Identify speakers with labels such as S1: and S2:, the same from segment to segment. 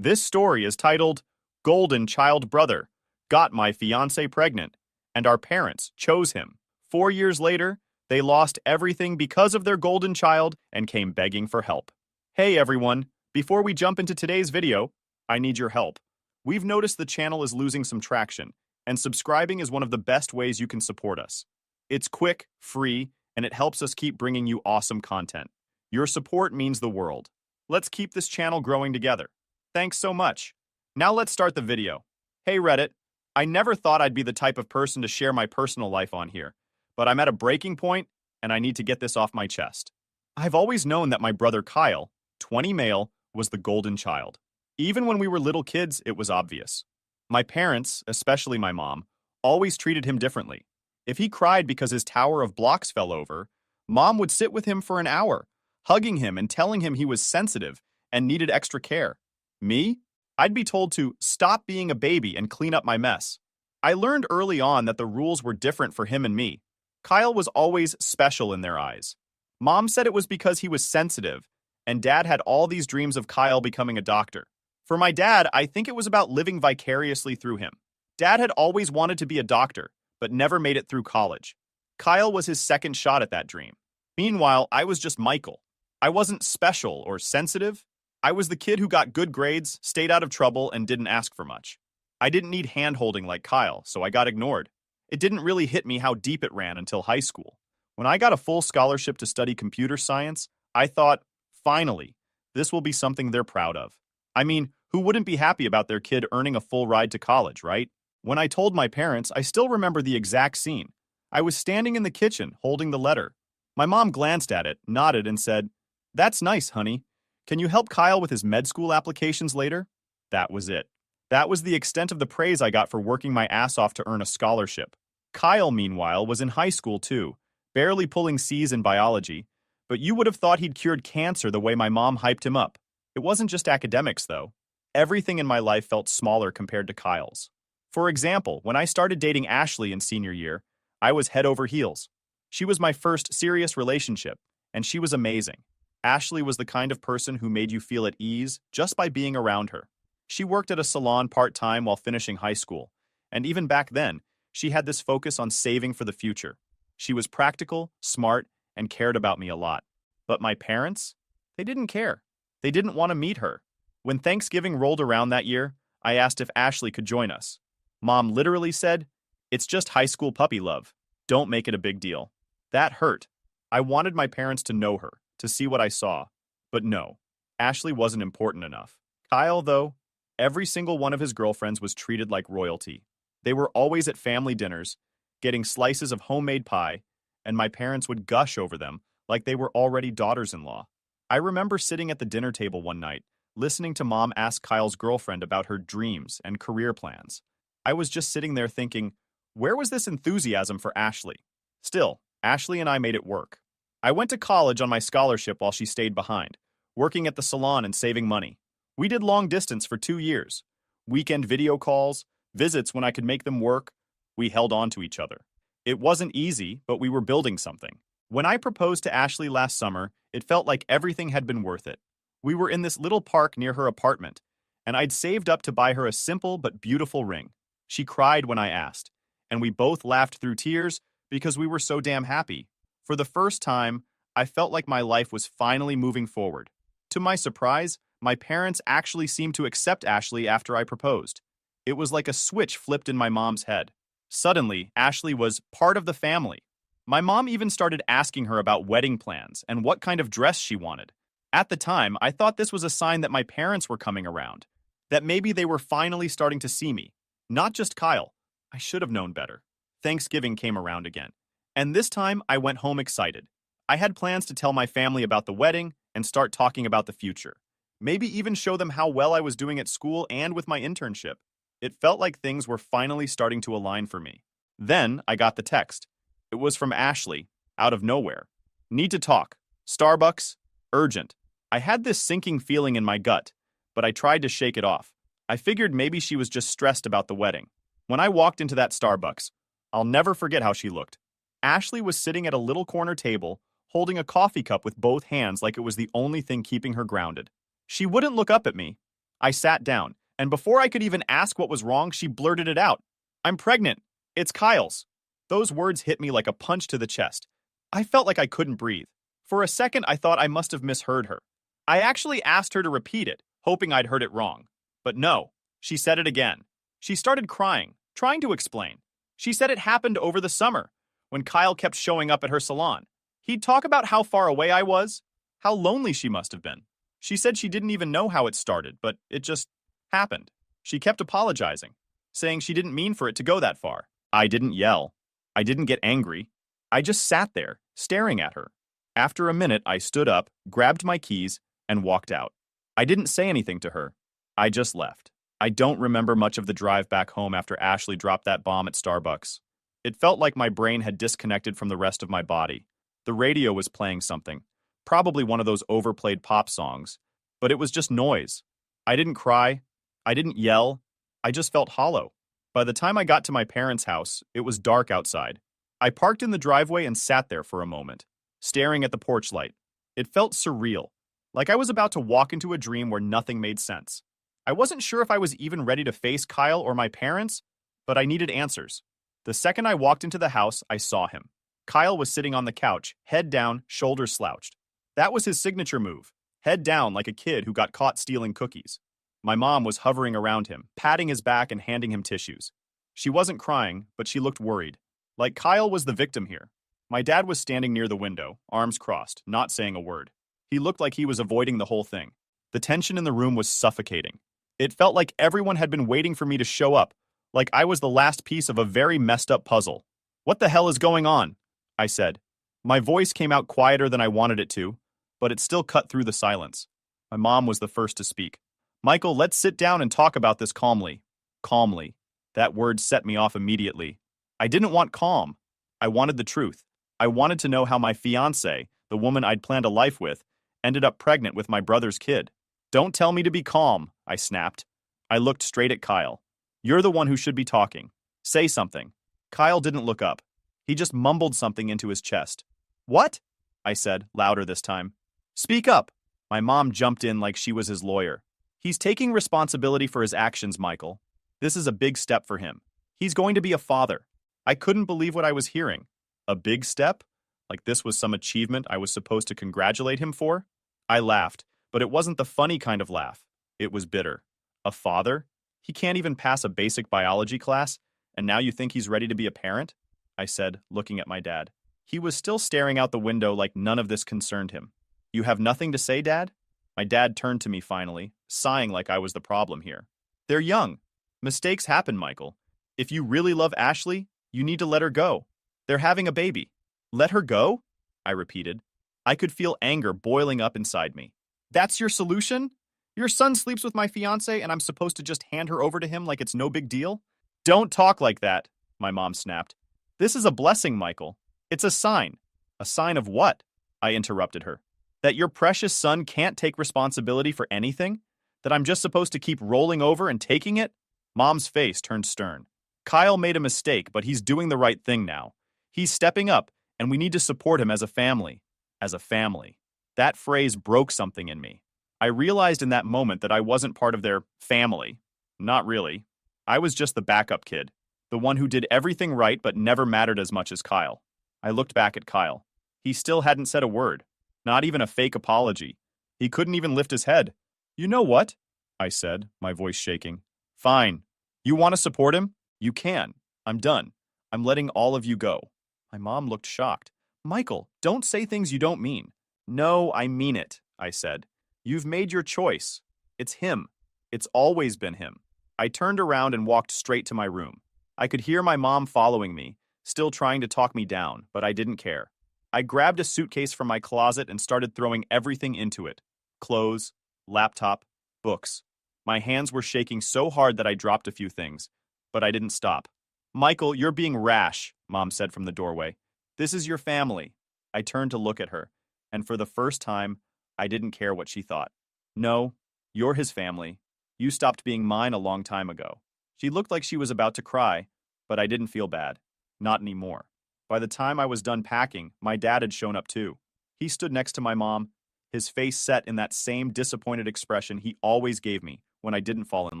S1: This story is titled Golden Child Brother Got My Fiancée Pregnant, and Our Parents Chose Him. 4 years later, they lost everything because of their golden child and came begging for help. Hey everyone, before we jump into today's video, I need your help. We've noticed the channel is losing some traction, and subscribing is one of the best ways you can support us. It's quick, free, and it helps us keep bringing you awesome content. Your support means the world. Let's keep this channel growing together. Thanks so much. Now let's start the video. Hey Reddit, I never thought I'd be the type of person to share my personal life on here, but I'm at a breaking point and I need to get this off my chest. I've always known that my brother Kyle, 20 male, was the golden child. Even when we were little kids, it was obvious. My parents, especially my mom, always treated him differently. If he cried because his tower of blocks fell over, Mom would sit with him for an hour, hugging him and telling him he was sensitive and needed extra care. Me? I'd be told to stop being a baby and clean up my mess. I learned early on that the rules were different for him and me. Kyle was always special in their eyes. Mom said it was because he was sensitive, and Dad had all these dreams of Kyle becoming a doctor. For my dad, I think it was about living vicariously through him. Dad had always wanted to be a doctor, but never made it through college. Kyle was his second shot at that dream. Meanwhile, I was just Michael. I wasn't special or sensitive. I was the kid who got good grades, stayed out of trouble, and didn't ask for much. I didn't need hand-holding like Kyle, so I got ignored. It didn't really hit me how deep it ran until high school. When I got a full scholarship to study computer science, I thought, finally, this will be something they're proud of. I mean, who wouldn't be happy about their kid earning a full ride to college, right? When I told my parents, I still remember the exact scene. I was standing in the kitchen, holding the letter. My mom glanced at it, nodded, and said, "That's nice, honey. Can you help Kyle with his med school applications later?" That was it. That was the extent of the praise I got for working my ass off to earn a scholarship. Kyle, meanwhile, was in high school too, barely pulling C's in biology, but you would have thought he'd cured cancer the way my mom hyped him up. It wasn't just academics, though. Everything in my life felt smaller compared to Kyle's. For example, when I started dating Ashley in senior year, I was head over heels. She was my first serious relationship, and she was amazing. Ashley was the kind of person who made you feel at ease just by being around her. She worked at a salon part-time while finishing high school, and even back then, she had this focus on saving for the future. She was practical, smart, and cared about me a lot. But my parents? They didn't care. They didn't want to meet her. When Thanksgiving rolled around that year, I asked if Ashley could join us. Mom literally said, "It's just high school puppy love. Don't make it a big deal." That hurt. I wanted my parents to know her, to see what I saw. But no, Ashley wasn't important enough. Kyle, though, every single one of his girlfriends was treated like royalty. They were always at family dinners, getting slices of homemade pie, and my parents would gush over them like they were already daughters-in-law. I remember sitting at the dinner table one night, listening to Mom ask Kyle's girlfriend about her dreams and career plans. I was just sitting there thinking, where was this enthusiasm for Ashley? Still, Ashley and I made it work. I went to college on my scholarship while she stayed behind, working at the salon and saving money. We did long distance for 2 years. Weekend video calls, visits when I could make them work. We held on to each other. It wasn't easy, but we were building something. When I proposed to Ashley last summer, it felt like everything had been worth it. We were in this little park near her apartment, and I'd saved up to buy her a simple but beautiful ring. She cried when I asked, and we both laughed through tears because we were so damn happy. For the first time, I felt like my life was finally moving forward. To my surprise, my parents actually seemed to accept Ashley after I proposed. It was like a switch flipped in my mom's head. Suddenly, Ashley was part of the family. My mom even started asking her about wedding plans and what kind of dress she wanted. At the time, I thought this was a sign that my parents were coming around, that maybe they were finally starting to see me. Not just Kyle. I should have known better. Thanksgiving came around again, and this time I went home excited. I had plans to tell my family about the wedding and start talking about the future. Maybe even show them how well I was doing at school and with my internship. It felt like things were finally starting to align for me. Then I got the text. It was from Ashley, out of nowhere. "Need to talk. Starbucks. Urgent." I had this sinking feeling in my gut, but I tried to shake it off. I figured maybe she was just stressed about the wedding. When I walked into that Starbucks, I'll never forget how she looked. Ashley was sitting at a little corner table, holding a coffee cup with both hands like it was the only thing keeping her grounded. She wouldn't look up at me. I sat down, and before I could even ask what was wrong, she blurted it out. I'm pregnant. It's Kyle's. Those words hit me like a punch to the chest. I felt like I couldn't breathe. For a second, I thought I must have misheard her. I actually asked her to repeat it, hoping I'd heard it wrong. But no, she said it again. She started crying, trying to explain. She said it happened over the summer, when Kyle kept showing up at her salon. He'd talk about how far away I was, how lonely she must have been. She said she didn't even know how it started, but it just happened. She kept apologizing, saying she didn't mean for it to go that far. I didn't yell. I didn't get angry. I just sat there, staring at her. After a minute, I stood up, grabbed my keys, and walked out. I didn't say anything to her. I just left. I don't remember much of the drive back home after Ashley dropped that bomb at Starbucks. It felt like my brain had disconnected from the rest of my body. The radio was playing something, probably one of those overplayed pop songs, but it was just noise. I didn't cry. I didn't yell. I just felt hollow. By the time I got to my parents' house, it was dark outside. I parked in the driveway and sat there for a moment, staring at the porch light. It felt surreal, like I was about to walk into a dream where nothing made sense. I wasn't sure if I was even ready to face Kyle or my parents, but I needed answers. The second I walked into the house, I saw him. Kyle was sitting on the couch, head down, shoulders slouched. That was his signature move, head down like a kid who got caught stealing cookies. My mom was hovering around him, patting his back and handing him tissues. She wasn't crying, but she looked worried, like Kyle was the victim here. My dad was standing near the window, arms crossed, not saying a word. He looked like he was avoiding the whole thing. The tension in the room was suffocating. It felt like everyone had been waiting for me to show up, like I was the last piece of a very messed up puzzle. What the hell is going on? I said. My voice came out quieter than I wanted it to, but it still cut through the silence. My mom was the first to speak. Michael, let's sit down and talk about this calmly. Calmly. That word set me off immediately. I didn't want calm. I wanted the truth. I wanted to know how my fiancée, the woman I'd planned a life with, ended up pregnant with my brother's kid. Don't tell me to be calm, I snapped. I looked straight at Kyle. You're the one who should be talking. Say something. Kyle didn't look up. He just mumbled something into his chest. What? I said, louder this time. Speak up. My mom jumped in like she was his lawyer. He's taking responsibility for his actions, Michael. This is a big step for him. He's going to be a father. I couldn't believe what I was hearing. A big step? Like this was some achievement I was supposed to congratulate him for? I laughed, but it wasn't the funny kind of laugh. It was bitter. A father? He can't even pass a basic biology class, and now you think he's ready to be a parent? I said, looking at my dad. He was still staring out the window like none of this concerned him. You have nothing to say, Dad? My dad turned to me finally, sighing like I was the problem here. They're young. Mistakes happen, Michael. If you really love Ashley, you need to let her go. They're having a baby. Let her go? I repeated. I could feel anger boiling up inside me. That's your solution? Your son sleeps with my fiancée and I'm supposed to just hand her over to him like it's no big deal? Don't talk like that, my mom snapped. This is a blessing, Michael. It's a sign. A sign of what? I interrupted her. That your precious son can't take responsibility for anything? That I'm just supposed to keep rolling over and taking it? Mom's face turned stern. Kyle made a mistake, but he's doing the right thing now. He's stepping up, and we need to support him as a family. As a family. That phrase broke something in me. I realized in that moment that I wasn't part of their family. Not really. I was just the backup kid. The one who did everything right but never mattered as much as Kyle. I looked back at Kyle. He still hadn't said a word. Not even a fake apology. He couldn't even lift his head. You know what? I said, my voice shaking. Fine. You want to support him? You can. I'm done. I'm letting all of you go. My mom looked shocked. Michael, don't say things you don't mean. No, I mean it, I said. You've made your choice. It's him. It's always been him. I turned around and walked straight to my room. I could hear my mom following me, still trying to talk me down, but I didn't care. I grabbed a suitcase from my closet and started throwing everything into it. Clothes, laptop, books. My hands were shaking so hard that I dropped a few things, but I didn't stop. Michael, you're being rash, Mom said from the doorway. This is your family. I turned to look at her, and for the first time, I didn't care what she thought. No, you're his family. You stopped being mine a long time ago. She looked like she was about to cry, but I didn't feel bad. Not anymore. By the time I was done packing, my dad had shown up too. He stood next to my mom, his face set in that same disappointed expression he always gave me when I didn't fall in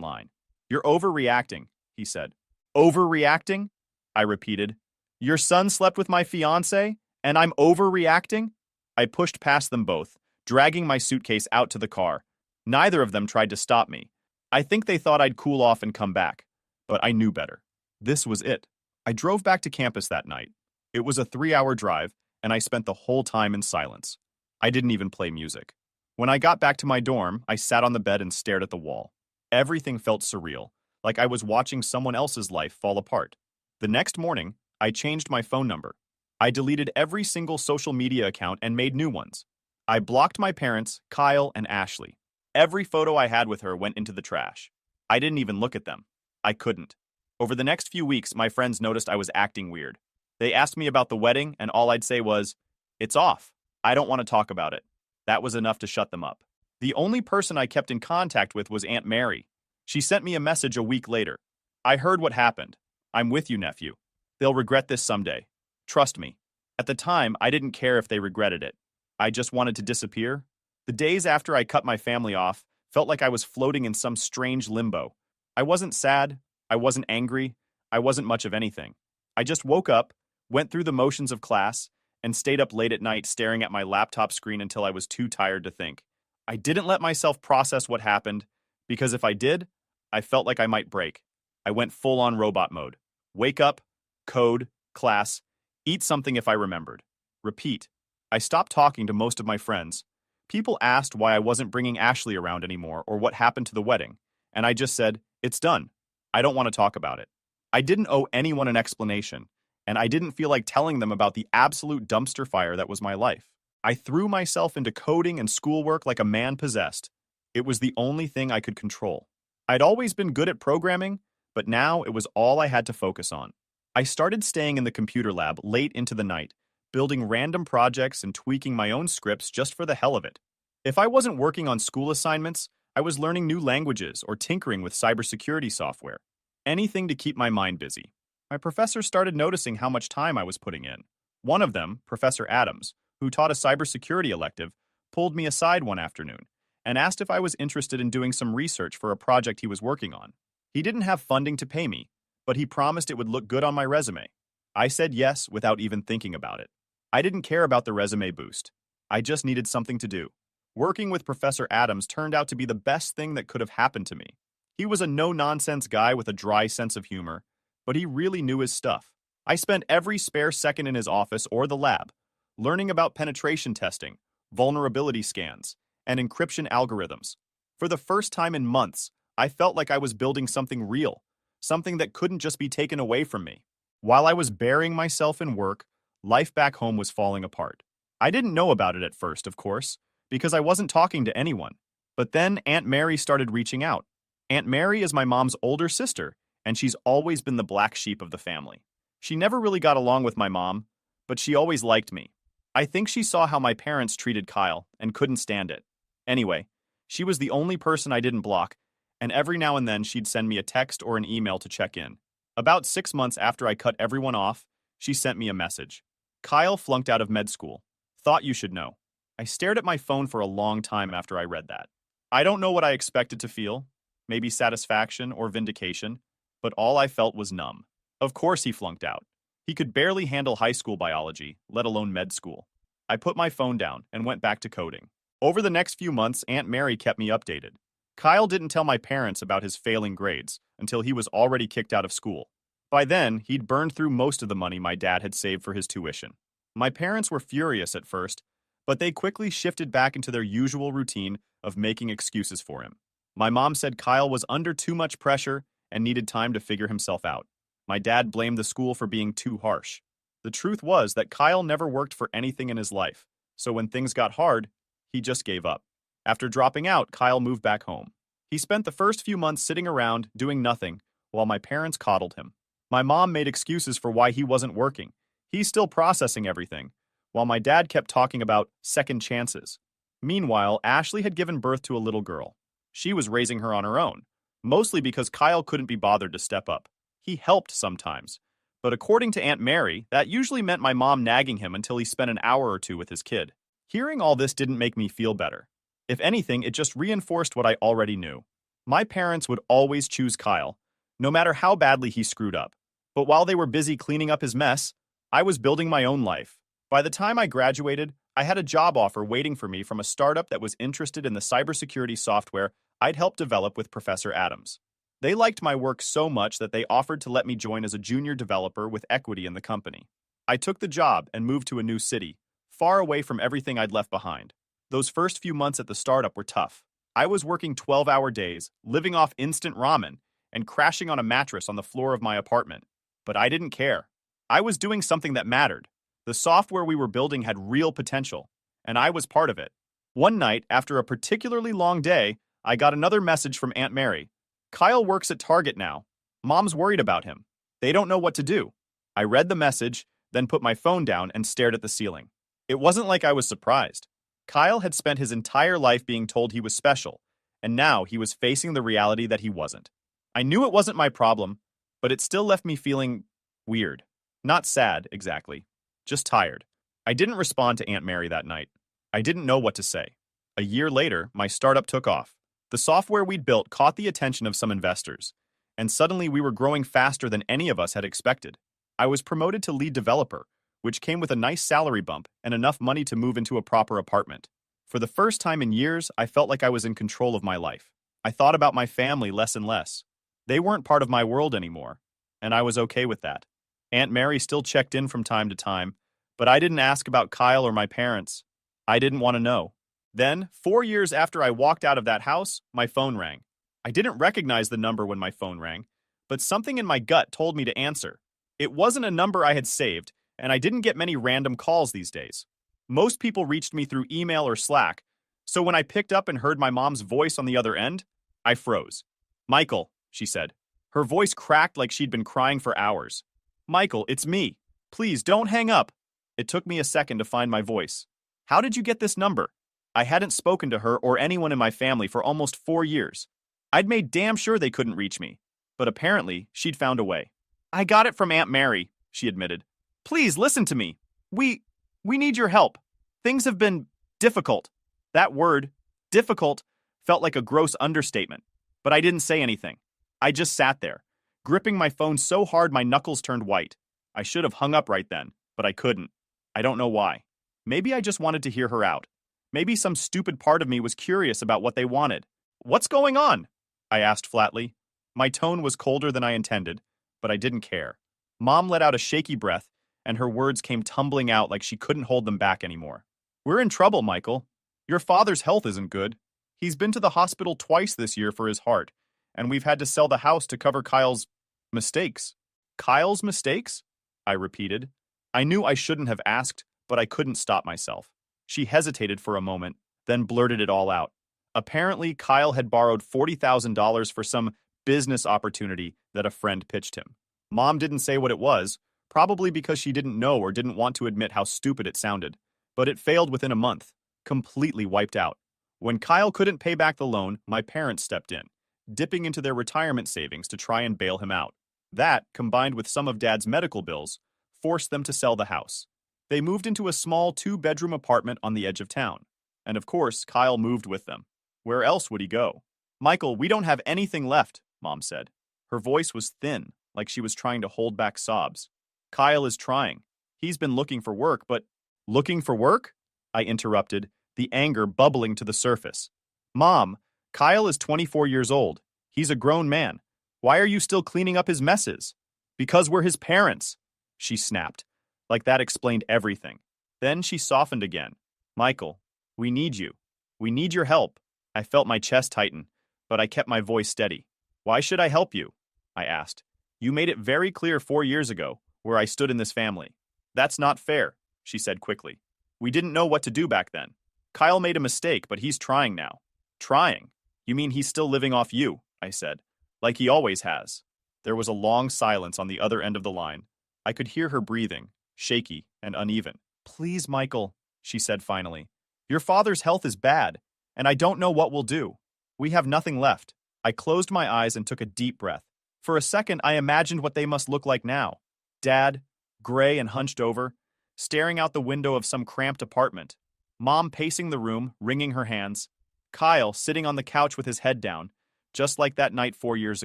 S1: line. "You're overreacting," he said. "Overreacting?" I repeated. "Your son slept with my fiancée, and I'm overreacting?" I pushed past them both, dragging my suitcase out to the car. Neither of them tried to stop me. I think they thought I'd cool off and come back, but I knew better. This was it. I drove back to campus that night. It was a 3-hour drive, and I spent the whole time in silence. I didn't even play music. When I got back to my dorm, I sat on the bed and stared at the wall. Everything felt surreal, like I was watching someone else's life fall apart. The next morning, I changed my phone number. I deleted every single social media account and made new ones. I blocked my parents, Kyle, and Ashley. Every photo I had with her went into the trash. I didn't even look at them. I couldn't. Over the next few weeks, my friends noticed I was acting weird. They asked me about the wedding, and all I'd say was, "It's off. I don't want to talk about it." That was enough to shut them up. The only person I kept in contact with was Aunt Mary. She sent me a message a week later. "I heard what happened. I'm with you, nephew. They'll regret this someday. Trust me." At the time, I didn't care if they regretted it. I just wanted to disappear. The days after I cut my family off felt like I was floating in some strange limbo. I wasn't sad. I wasn't angry. I wasn't much of anything. I just woke up, went through the motions of class, and stayed up late at night staring at my laptop screen until I was too tired to think. I didn't let myself process what happened, because if I did, I felt like I might break. I went full-on robot mode. Wake up, code, class, eat something if I remembered. Repeat. I stopped talking to most of my friends. People asked why I wasn't bringing Ashley around anymore or what happened to the wedding, and I just said, "It's done. I don't want to talk about it." I didn't owe anyone an explanation, and I didn't feel like telling them about the absolute dumpster fire that was my life. I threw myself into coding and schoolwork like a man possessed. It was the only thing I could control. I'd always been good at programming, but now it was all I had to focus on. I started staying in the computer lab late into the night, building random projects and tweaking my own scripts just for the hell of it. If I wasn't working on school assignments, I was learning new languages or tinkering with cybersecurity software. Anything to keep my mind busy. My professors started noticing how much time I was putting in. One of them, Professor Adams, who taught a cybersecurity elective, pulled me aside one afternoon and asked if I was interested in doing some research for a project he was working on. He didn't have funding to pay me, but he promised it would look good on my resume. I said yes without even thinking about it. I didn't care about the resume boost. I just needed something to do. Working with Professor Adams turned out to be the best thing that could have happened to me. He was a no-nonsense guy with a dry sense of humor, but he really knew his stuff. I spent every spare second in his office or the lab, learning about penetration testing, vulnerability scans, and encryption algorithms. For the first time in months, I felt like I was building something real, something that couldn't just be taken away from me. While I was burying myself in work, life back home was falling apart. I didn't know about it at first, of course, because I wasn't talking to anyone. But then Aunt Mary started reaching out. Aunt Mary is my mom's older sister, and she's always been the black sheep of the family. She never really got along with my mom, but she always liked me. I think she saw how my parents treated Kyle and couldn't stand it. Anyway, she was the only person I didn't block, and every now and then she'd send me a text or an email to check in. About 6 months after I cut everyone off, she sent me a message. "Kyle flunked out of med school. Thought you should know." I stared at my phone for a long time after I read that. I don't know what I expected to feel, maybe satisfaction or vindication, but all I felt was numb. Of course he flunked out. He could barely handle high school biology, let alone med school. I put my phone down and went back to coding. Over the next few months, Aunt Mary kept me updated. Kyle didn't tell my parents about his failing grades until he was already kicked out of school. By then, he'd burned through most of the money my dad had saved for his tuition. My parents were furious at first, but they quickly shifted back into their usual routine of making excuses for him. My mom said Kyle was under too much pressure and needed time to figure himself out. My dad blamed the school for being too harsh. The truth was that Kyle never worked for anything in his life, so when things got hard, he just gave up. After dropping out, Kyle moved back home. He spent the first few months sitting around, doing nothing, while my parents coddled him. My mom made excuses for why he wasn't working. He's still processing everything, while my dad kept talking about second chances. Meanwhile, Ashley had given birth to a little girl. She was raising her on her own, mostly because Kyle couldn't be bothered to step up. He helped sometimes, but according to Aunt Mary, that usually meant my mom nagging him until he spent an hour or two with his kid. Hearing all this didn't make me feel better. If anything, it just reinforced what I already knew. My parents would always choose Kyle, no matter how badly he screwed up. But while they were busy cleaning up his mess, I was building my own life. By the time I graduated, I had a job offer waiting for me from a startup that was interested in the cybersecurity software I'd helped develop with Professor Adams. They liked my work so much that they offered to let me join as a junior developer with equity in the company. I took the job and moved to a new city, far away from everything I'd left behind. Those first few months at the startup were tough. I was working 12-hour days, living off instant ramen, and crashing on a mattress on the floor of my apartment. But I didn't care. I was doing something that mattered. The software we were building had real potential, and I was part of it. One night, after a particularly long day, I got another message from Aunt Mary. Kyle works at Target now. Mom's worried about him. They don't know what to do. I read the message, then put my phone down and stared at the ceiling. It wasn't like I was surprised. Kyle had spent his entire life being told he was special, and now he was facing the reality that he wasn't. I knew it wasn't my problem, but it still left me feeling weird. Not sad, exactly. Just tired. I didn't respond to Aunt Mary that night. I didn't know what to say. A year later, my startup took off. The software we'd built caught the attention of some investors, and suddenly we were growing faster than any of us had expected. I was promoted to lead developer, which came with a nice salary bump and enough money to move into a proper apartment. For the first time in years, I felt like I was in control of my life. I thought about my family less and less. They weren't part of my world anymore, and I was okay with that. Aunt Mary still checked in from time to time, but I didn't ask about Kyle or my parents. I didn't want to know. Then, 4 years after I walked out of that house, my phone rang. I didn't recognize the number when my phone rang, but something in my gut told me to answer. It wasn't a number I had saved, and I didn't get many random calls these days. Most people reached me through email or Slack, so when I picked up and heard my mom's voice on the other end, I froze. "Michael," she said. Her voice cracked like she'd been crying for hours. "Michael, it's me. Please don't hang up." It took me a second to find my voice. "How did you get this number?" I hadn't spoken to her or anyone in my family for almost 4 years. I'd made damn sure they couldn't reach me, but apparently she'd found a way. "I got it from Aunt Mary," she admitted. "Please listen to me. We need your help. Things have been difficult." That word, difficult, felt like a gross understatement, but I didn't say anything. I just sat there, gripping my phone so hard my knuckles turned white. I should have hung up right then, but I couldn't. I don't know why. Maybe I just wanted to hear her out. Maybe some stupid part of me was curious about what they wanted. "What's going on?" I asked flatly. My tone was colder than I intended, but I didn't care. Mom let out a shaky breath, and her words came tumbling out like she couldn't hold them back anymore. "We're in trouble, Michael. Your father's health isn't good. He's been to the hospital twice this year for his heart, and we've had to sell the house to cover Kyle's mistakes." "Kyle's mistakes?" I repeated. I knew I shouldn't have asked, but I couldn't stop myself. She hesitated for a moment, then blurted it all out. Apparently, Kyle had borrowed $40,000 for some business opportunity that a friend pitched him. Mom didn't say what it was, probably because she didn't know or didn't want to admit how stupid it sounded. But it failed within a month, completely wiped out. When Kyle couldn't pay back the loan, my parents stepped in, dipping into their retirement savings to try and bail him out. That, combined with some of Dad's medical bills, forced them to sell the house. They moved into a small 2-bedroom apartment on the edge of town. And of course, Kyle moved with them. Where else would he go? "Michael, we don't have anything left," Mom said. Her voice was thin, like she was trying to hold back sobs. "Kyle is trying. He's been looking for work, but—" "Looking for work?" I interrupted, the anger bubbling to the surface. "Mom, Kyle is 24 years old. He's a grown man. Why are you still cleaning up his messes?" "Because we're his parents," she snapped. Like that explained everything. Then she softened again. "Michael, we need you. We need your help." I felt my chest tighten, but I kept my voice steady. "Why should I help you?" I asked. "You made it very clear 4 years ago where I stood in this family." "That's not fair," she said quickly. "We didn't know what to do back then. Kyle made a mistake, but he's trying now." "Trying? You mean he's still living off you?" I said. "Like he always has." There was a long silence on the other end of the line. I could hear her breathing, shaky and uneven. "Please, Michael," she said finally. "Your father's health is bad, and I don't know what we'll do. We have nothing left." I closed my eyes and took a deep breath. For a second, I imagined what they must look like now. Dad, gray and hunched over, staring out the window of some cramped apartment. Mom pacing the room, wringing her hands. Kyle sitting on the couch with his head down, just like that night 4 years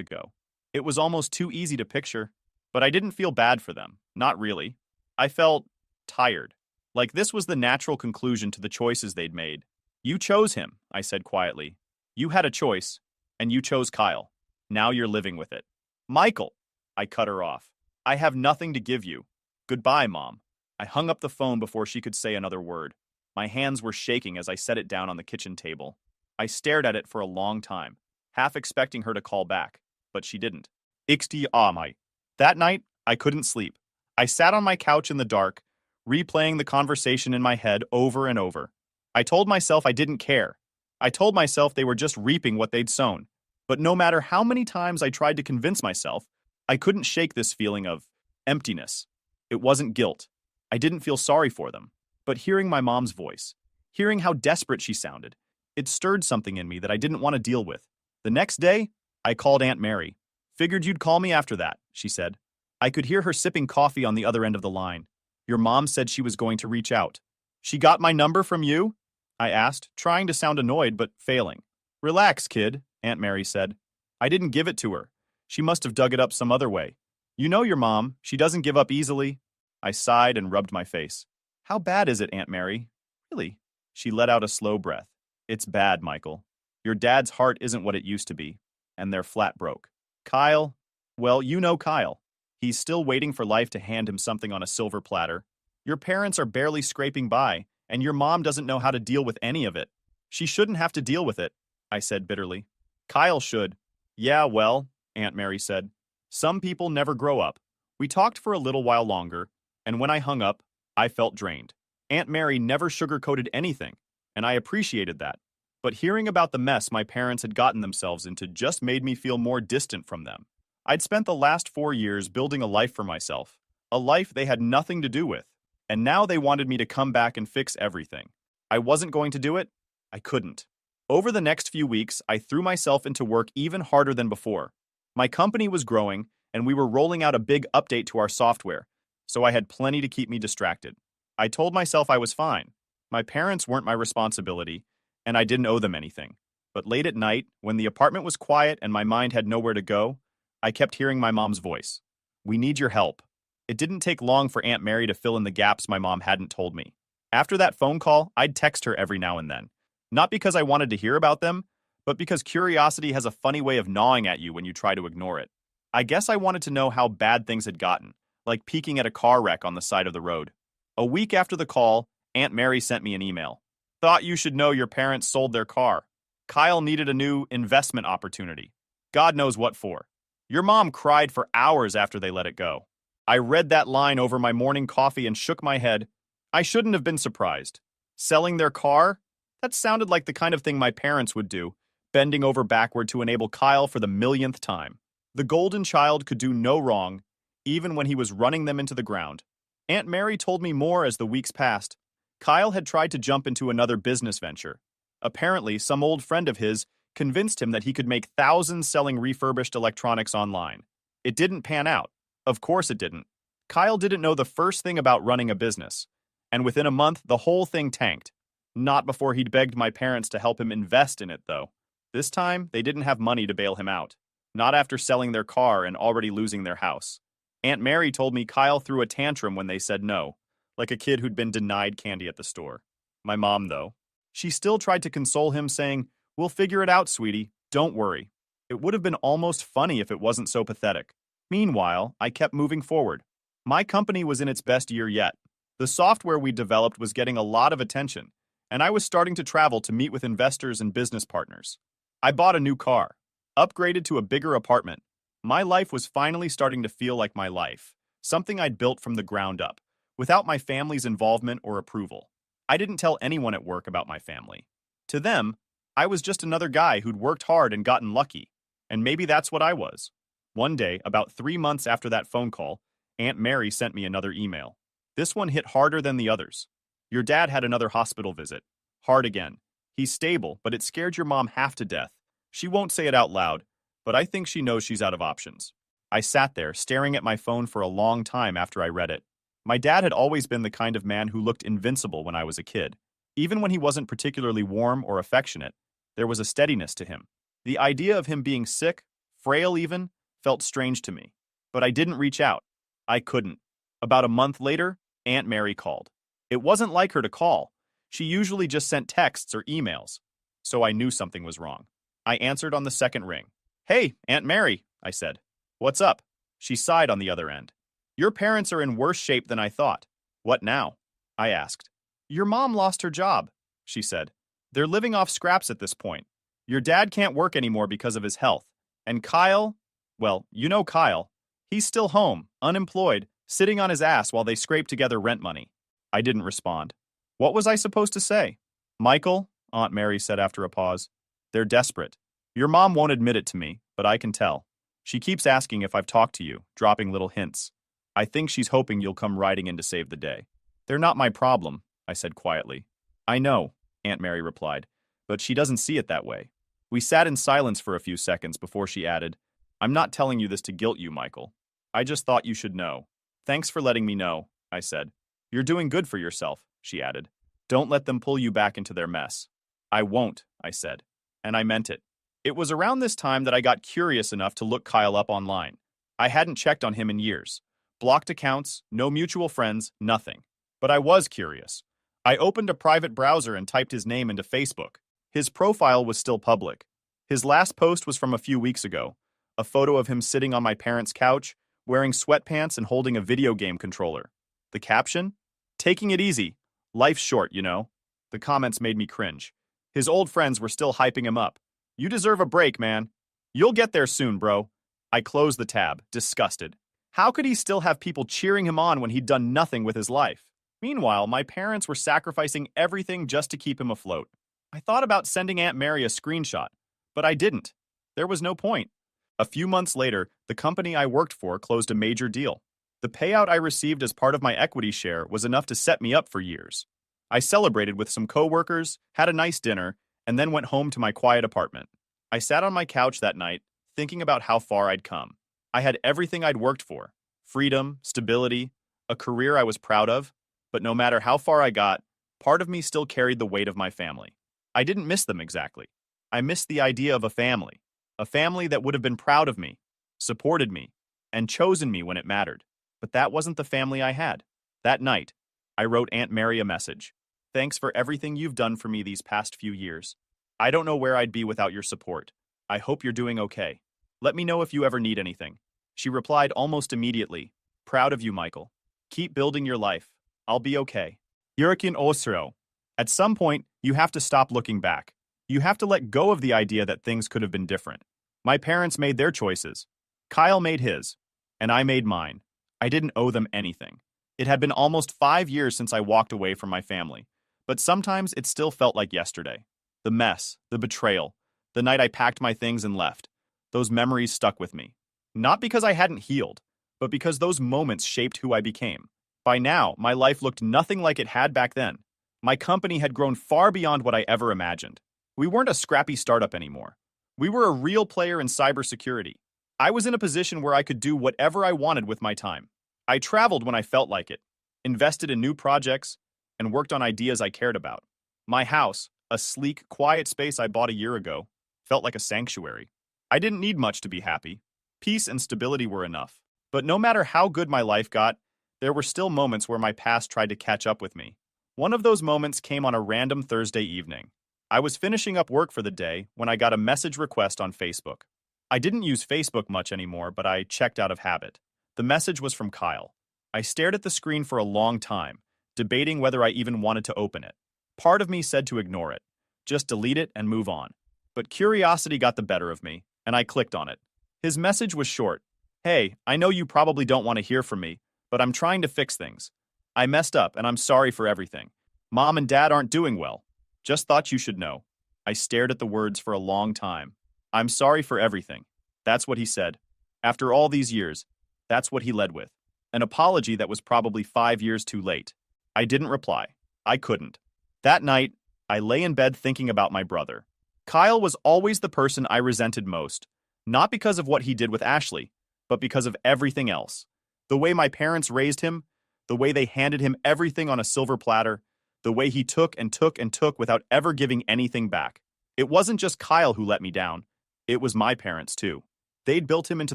S1: ago. It was almost too easy to picture, but I didn't feel bad for them, not really. I felt tired, like this was the natural conclusion to the choices they'd made. You chose him, I said quietly. You had a choice, and you chose Kyle. Now you're living with it. Michael, I cut her off. I have nothing to give you. Goodbye, Mom. I hung up the phone before she could say another word. My hands were shaking as I set it down on the kitchen table. I stared at it for a long time, half expecting her to call back, but she didn't. Ixti amai. That night, I couldn't sleep. I sat on my couch in the dark, replaying the conversation in my head over and over. I told myself I didn't care. I told myself they were just reaping what they'd sown. But no matter how many times I tried to convince myself, I couldn't shake this feeling of emptiness. It wasn't guilt. I didn't feel sorry for them. But hearing my mom's voice, hearing how desperate she sounded, it stirred something in me that I didn't want to deal with. The next day, I called Aunt Mary. Figured you'd call me after that, she said. I could hear her sipping coffee on the other end of the line. Your mom said she was going to reach out. She got my number from you? I asked, trying to sound annoyed but failing. Relax, kid, Aunt Mary said. I didn't give it to her. She must have dug it up some other way. You know your mom, she doesn't give up easily. I sighed and rubbed my face. How bad is it, Aunt Mary? Really? She let out a slow breath. It's bad, Michael. Your dad's heart isn't what it used to be, and they're flat broke. Kyle? Well, you know Kyle. He's still waiting for life to hand him something on a silver platter. Your parents are barely scraping by, and your mom doesn't know how to deal with any of it. She shouldn't have to deal with it, I said bitterly. Kyle should. Yeah, well, Aunt Mary said. Some people never grow up. We talked for a little while longer, and when I hung up, I felt drained. Aunt Mary never sugarcoated anything, and I appreciated that. But hearing about the mess my parents had gotten themselves into just made me feel more distant from them. I'd spent the last 4 years building a life for myself, a life they had nothing to do with, and now they wanted me to come back and fix everything. I wasn't going to do it. I couldn't. Over the next few weeks, I threw myself into work even harder than before. My company was growing, and we were rolling out a big update to our software, so I had plenty to keep me distracted. I told myself I was fine. My parents weren't my responsibility, and I didn't owe them anything. But late at night, when the apartment was quiet and my mind had nowhere to go, I kept hearing my mom's voice. We need your help. It didn't take long for Aunt Mary to fill in the gaps my mom hadn't told me. After that phone call, I'd text her every now and then. Not because I wanted to hear about them, but because curiosity has a funny way of gnawing at you when you try to ignore it. I guess I wanted to know how bad things had gotten, like peeking at a car wreck on the side of the road. A week after the call, Aunt Mary sent me an email. Thought you should know your parents sold their car. Kyle needed a new investment opportunity. God knows what for. Your mom cried for hours after they let it go. I read that line over my morning coffee and shook my head. I shouldn't have been surprised. Selling their car? That sounded like the kind of thing my parents would do, bending over backward to enable Kyle for the millionth time. The golden child could do no wrong, even when he was running them into the ground. Aunt Mary told me more as the weeks passed. Kyle had tried to jump into another business venture. Apparently, some old friend of his convinced him that he could make thousands selling refurbished electronics online. It didn't pan out. Of course it didn't. Kyle didn't know the first thing about running a business, and within a month, the whole thing tanked. Not before he'd begged my parents to help him invest in it, though. This time, they didn't have money to bail him out. Not after selling their car and already losing their house. Aunt Mary told me Kyle threw a tantrum when they said no, like a kid who'd been denied candy at the store. My mom, though, she still tried to console him, saying, "We'll figure it out, sweetie. Don't worry." It would have been almost funny if it wasn't so pathetic. Meanwhile, I kept moving forward. My company was in its best year yet. The software we developed was getting a lot of attention, and I was starting to travel to meet with investors and business partners. I bought a new car, upgraded to a bigger apartment. My life was finally starting to feel like my life, something I'd built from the ground up, without my family's involvement or approval. I didn't tell anyone at work about my family. To them, I was just another guy who'd worked hard and gotten lucky, and maybe that's what I was. One day, about 3 months after that phone call, Aunt Mary sent me another email. This one hit harder than the others. Your dad had another hospital visit. Hard again. He's stable, but it scared your mom half to death. She won't say it out loud, but I think she knows she's out of options. I sat there, staring at my phone for a long time after I read it. My dad had always been the kind of man who looked invincible when I was a kid. Even when he wasn't particularly warm or affectionate, there was a steadiness to him. The idea of him being sick, frail even, felt strange to me. But I didn't reach out. I couldn't. About a month later, Aunt Mary called. It wasn't like her to call. She usually just sent texts or emails. So I knew something was wrong. I answered on the second ring. "Hey, Aunt Mary," I said. "What's up?" She sighed on the other end. "Your parents are in worse shape than I thought." "What now?" I asked. "Your mom lost her job," she said. "They're living off scraps at this point. Your dad can't work anymore because of his health. And Kyle, well, you know Kyle. He's still home, unemployed, sitting on his ass while they scrape together rent money." I didn't respond. What was I supposed to say? "Michael," Aunt Mary said after a pause, "they're desperate. Your mom won't admit it to me, but I can tell. She keeps asking if I've talked to you, dropping little hints. I think she's hoping you'll come riding in to save the day." "They're not my problem," I said quietly. "I know," Aunt Mary replied, "but she doesn't see it that way." We sat in silence for a few seconds before she added, "I'm not telling you this to guilt you, Michael. I just thought you should know." "Thanks for letting me know," I said. "You're doing good for yourself," she added. "Don't let them pull you back into their mess." "I won't," I said. And I meant it. It was around this time that I got curious enough to look Kyle up online. I hadn't checked on him in years. Blocked accounts, no mutual friends, nothing. But I was curious. I opened a private browser and typed his name into Facebook. His profile was still public. His last post was from a few weeks ago. A photo of him sitting on my parents' couch, wearing sweatpants and holding a video game controller. The caption? "Taking it easy. Life's short, you know." The comments made me cringe. His old friends were still hyping him up. "You deserve a break, man. You'll get there soon, bro." I closed the tab, disgusted. How could he still have people cheering him on when he'd done nothing with his life? Meanwhile, my parents were sacrificing everything just to keep him afloat. I thought about sending Aunt Mary a screenshot, but I didn't. There was no point. A few months later, the company I worked for closed a major deal. The payout I received as part of my equity share was enough to set me up for years. I celebrated with some coworkers, had a nice dinner, and then went home to my quiet apartment. I sat on my couch that night, thinking about how far I'd come. I had everything I'd worked for: freedom, stability, a career I was proud of. But no matter how far I got, part of me still carried the weight of my family. I didn't miss them exactly. I missed the idea of a family that would have been proud of me, supported me, and chosen me when it mattered. But that wasn't the family I had. That night, I wrote Aunt Mary a message. "Thanks for everything you've done for me these past few years. I don't know where I'd be without your support. I hope you're doing okay. Let me know if you ever need anything." She replied almost immediately, "Proud of you, Michael. Keep building your life. I'll be okay." Yurikin Osro. At some point, you have to stop looking back. You have to let go of the idea that things could have been different. My parents made their choices. Kyle made his. And I made mine. I didn't owe them anything. It had been almost 5 years since I walked away from my family. But sometimes it still felt like yesterday. The mess, the betrayal, the night I packed my things and left. Those memories stuck with me. Not because I hadn't healed, but because those moments shaped who I became. By now, my life looked nothing like it had back then. My company had grown far beyond what I ever imagined. We weren't a scrappy startup anymore. We were a real player in cybersecurity. I was in a position where I could do whatever I wanted with my time. I traveled when I felt like it, invested in new projects, and worked on ideas I cared about. My house, a sleek, quiet space I bought a year ago, felt like a sanctuary. I didn't need much to be happy. Peace and stability were enough. But no matter how good my life got, there were still moments where my past tried to catch up with me. One of those moments came on a random Thursday evening. I was finishing up work for the day when I got a message request on Facebook. I didn't use Facebook much anymore, but I checked out of habit. The message was from Kyle. I stared at the screen for a long time, debating whether I even wanted to open it. Part of me said to ignore it, just delete it and move on. But curiosity got the better of me, and I clicked on it. His message was short. "Hey, I know you probably don't want to hear from me, but I'm trying to fix things. I messed up and I'm sorry for everything. Mom and Dad aren't doing well. Just thought you should know." I stared at the words for a long time. "I'm sorry for everything." That's what he said. After all these years, that's what he led with. An apology that was probably 5 years too late. I didn't reply. I couldn't. That night, I lay in bed thinking about my brother. Kyle was always the person I resented most, not because of what he did with Ashley, but because of everything else. The way my parents raised him, the way they handed him everything on a silver platter, the way he took and took and took without ever giving anything back. It wasn't just Kyle who let me down. It was my parents, too. They'd built him into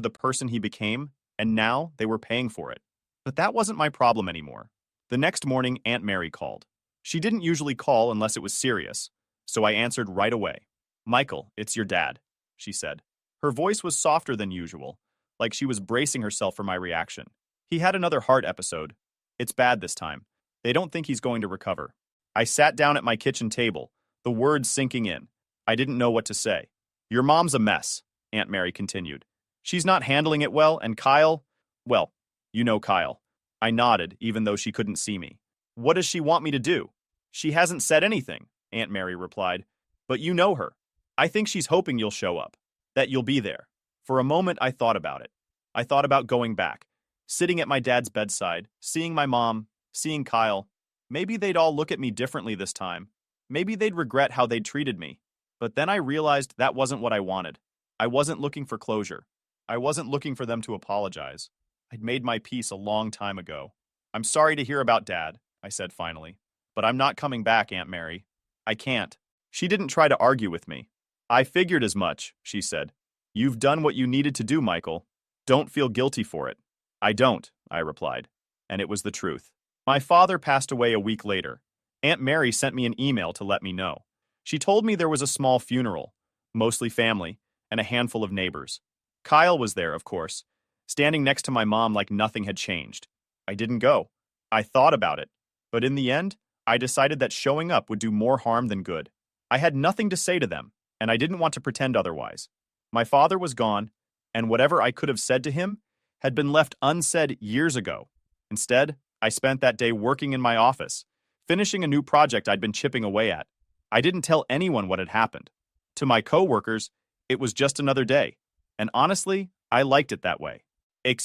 S1: the person he became, and now they were paying for it. But that wasn't my problem anymore. The next morning, Aunt Mary called. She didn't usually call unless it was serious, so I answered right away. "Michael, it's your dad," she said. Her voice was softer than usual, like she was bracing herself for my reaction. "He had another heart episode. It's bad this time. They don't think he's going to recover." I sat down at my kitchen table, the words sinking in. I didn't know what to say. "Your mom's a mess," Aunt Mary continued. "She's not handling it well, and Kyle, well, you know Kyle." I nodded, even though she couldn't see me. "What does she want me to do?" "She hasn't said anything," Aunt Mary replied. "But you know her. I think she's hoping you'll show up, that you'll be there." For a moment, I thought about it. I thought about going back, sitting at my dad's bedside, seeing my mom, seeing Kyle. Maybe they'd all look at me differently this time. Maybe they'd regret how they'd treated me. But then I realized that wasn't what I wanted. I wasn't looking for closure. I wasn't looking for them to apologize. I'd made my peace a long time ago. "I'm sorry to hear about Dad," I said finally. "But I'm not coming back, Aunt Mary. I can't." She didn't try to argue with me. "I figured as much," she said. "You've done what you needed to do, Michael. Don't feel guilty for it." "I don't," I replied. And it was the truth. My father passed away a week later. Aunt Mary sent me an email to let me know. She told me there was a small funeral, mostly family, and a handful of neighbors. Kyle was there, of course, standing next to my mom like nothing had changed. I didn't go. I thought about it. But in the end, I decided that showing up would do more harm than good. I had nothing to say to them, and I didn't want to pretend otherwise. My father was gone, and whatever I could have said to him had been left unsaid years ago. Instead, I spent that day working in my office, finishing a new project I'd been chipping away at. I didn't tell anyone what had happened. To my coworkers, it was just another day. And honestly, I liked it that way. A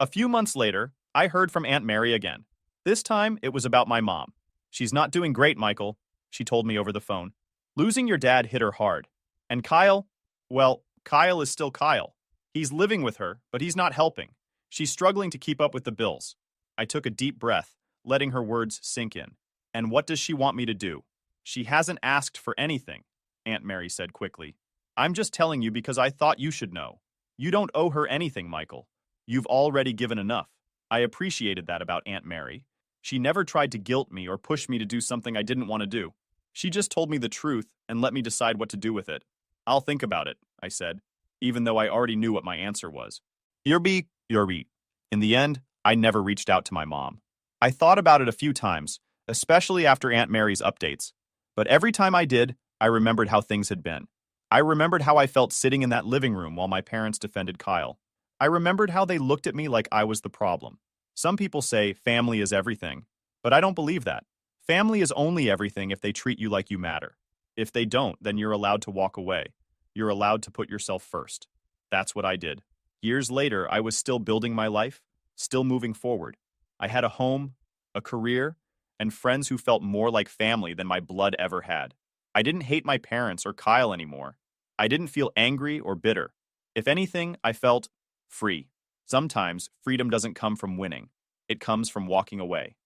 S1: few months later, I heard from Aunt Mary again. This time, it was about my mom. "She's not doing great, Michael," she told me over the phone. "Losing your dad hit her hard. And Kyle, well, Kyle is still Kyle. He's living with her, but he's not helping. She's struggling to keep up with the bills." I took a deep breath, letting her words sink in. "And what does she want me to do?" "She hasn't asked for anything," Aunt Mary said quickly. "I'm just telling you because I thought you should know. You don't owe her anything, Michael. You've already given enough." I appreciated that about Aunt Mary. She never tried to guilt me or push me to do something I didn't want to do. She just told me the truth and let me decide what to do with it. "I'll think about it," I said, even though I already knew what my answer was. Yurbi. In the end, I never reached out to my mom. I thought about it a few times, especially after Aunt Mary's updates. But every time I did, I remembered how things had been. I remembered how I felt sitting in that living room while my parents defended Kyle. I remembered how they looked at me like I was the problem. Some people say family is everything, but I don't believe that. Family is only everything if they treat you like you matter. If they don't, then you're allowed to walk away. You're allowed to put yourself first. That's what I did. Years later, I was still building my life, still moving forward. I had a home, a career, and friends who felt more like family than my blood ever had. I didn't hate my parents or Kyle anymore. I didn't feel angry or bitter. If anything, I felt free. Sometimes freedom doesn't come from winning. It comes from walking away.